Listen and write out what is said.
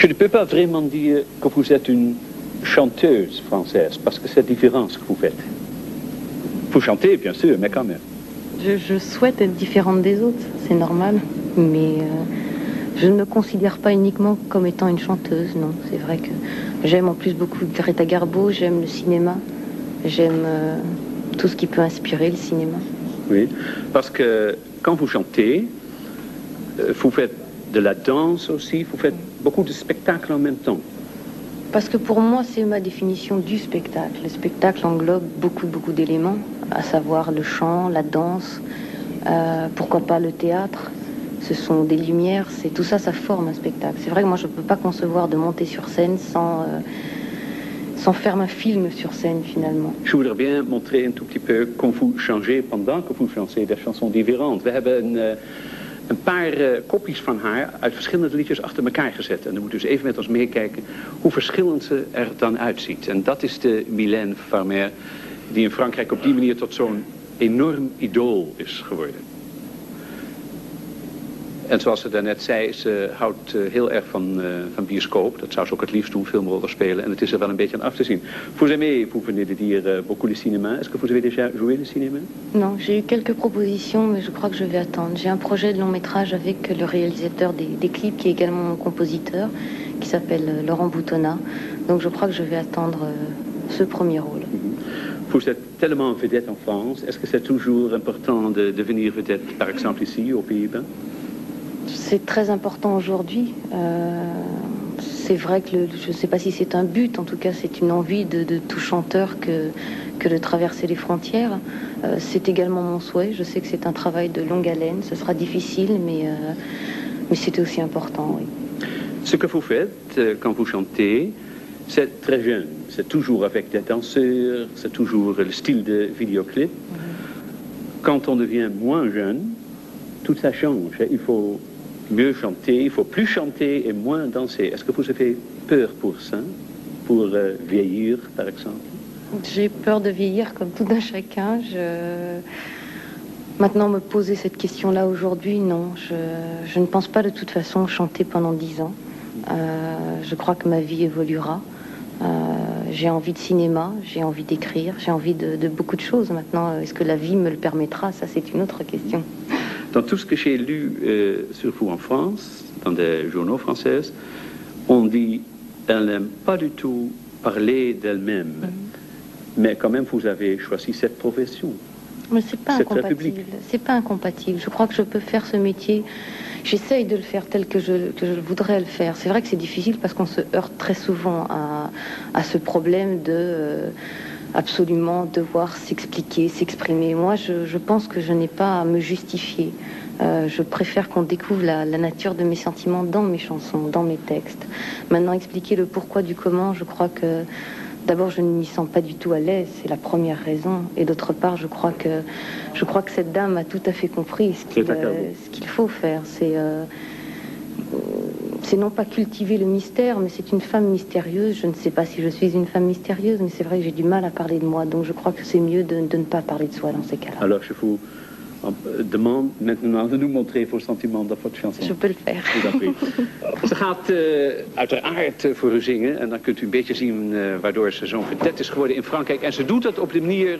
Je ne peux pas vraiment dire que vous êtes une chanteuse française, parce que c'est différent ce que vous faites. Vous chantez, bien sûr, mais quand même. Je souhaite être différente des autres, c'est normal, mais je ne me considère pas uniquement comme étant une chanteuse, non. C'est vrai que j'aime en plus beaucoup Greta Garbo, j'aime le cinéma, j'aime tout ce qui peut inspirer le cinéma. Oui, parce que quand vous chantez, vous faites de la danse aussi, vous faites beaucoup de spectacles en même temps. Parce que pour moi, c'est ma définition du spectacle. Le spectacle englobe beaucoup d'éléments, à savoir le chant, la danse, pourquoi pas le théâtre. Ce sont des lumières, c'est tout ça, ça forme un spectacle. C'est vrai que moi, je ne peux pas concevoir de monter sur scène sans faire un film sur scène, finalement. Je voudrais bien montrer un tout petit peu quand vous changez pendant que vous chantez des chansons différentes. We hebben een paar kopjes van haar uit verschillende liedjes achter elkaar gezet. En dan moet u dus even met ons meekijken hoe verschillend ze er dan uitziet. En dat is de Mylène Farmer, die in Frankrijk op die manier tot zo'n enorm idool is geworden. En zoals ze daarnet zei, ze houdt heel erg van bioscoop. Dat zou ze ook het liefst doen, filmrollen spelen. En het is er wel een beetje aan af te zien. Vous aimez, vous venez de dire beaucoup le cinéma. Est-ce que vous avez déjà joué le cinéma? Non, j'ai eu quelques propositions, mais je crois que je vais attendre. J'ai un projet de long métrage avec le réalisateur des clips, qui est également mon compositeur, qui s'appelle Laurent Boutonnat. Donc je crois que je vais attendre ce premier rôle. Vous êtes tellement vedette en France. Est-ce que c'est toujours important de devenir vedette, par exemple ici, aux Pays-Bas? C'est très important aujourd'hui. C'est vrai que je ne sais pas si c'est un but, en tout cas c'est une envie de tout chanteur que de traverser les frontières. C'est également mon souhait. Je sais que c'est un travail de longue haleine. Ce sera difficile, mais c'est aussi important, oui. Ce que vous faites quand vous chantez, c'est très jeune. C'est toujours avec des danseurs, c'est toujours le style de vidéoclip. Quand on devient moins jeune, tout ça change. Il faut mieux chanter, il faut plus chanter et moins danser. Est-ce que vous avez peur pour ça, pour vieillir, par exemple? J'ai peur de vieillir comme tout un chacun. Maintenant, me poser cette question-là aujourd'hui, non. Je ne pense pas de toute façon chanter pendant 10 ans. Je crois que ma vie évoluera. J'ai envie de cinéma, j'ai envie d'écrire, j'ai envie de beaucoup de choses. Maintenant, est-ce que la vie me le permettra? Ça, c'est une autre question. Dans tout ce que j'ai lu sur vous en France, dans des journaux français, on dit qu'elle n'aime pas du tout parler d'elle-même. Mais quand même, vous avez choisi cette profession. Mais c'est pas incompatible. C'est pas incompatible. Je crois que je peux faire ce métier. J'essaye de le faire tel que je voudrais le faire. C'est vrai que c'est difficile parce qu'on se heurte très souvent à ce problème de absolument devoir s'expliquer, s'exprimer. Moi, je pense que je n'ai pas à me justifier. Je préfère qu'on découvre la nature de mes sentiments dans mes chansons, dans mes textes. Maintenant, expliquer le pourquoi du comment, je crois que d'abord, je ne m'y sens pas du tout à l'aise, c'est la première raison. Et d'autre part, je crois que cette dame a tout à fait compris ce qu'il faut faire. C'est non pas cultiver le mystère, mais c'est une femme mystérieuse. Je ne sais pas si je suis une femme mystérieuse, mais c'est vrai que j'ai du mal à parler de moi. Donc je crois que c'est mieux de ne pas parler de soi dans ces cas-là. Alors je vous demande maintenant de nous montrer vos sentiments dans votre chanson. Je peux le faire. Ze gaat uiteraard voor u zingen en dan kunt u een beetje zien waardoor ze zo'n vedette is geworden in Frankrijk. En ze doet dat op de manier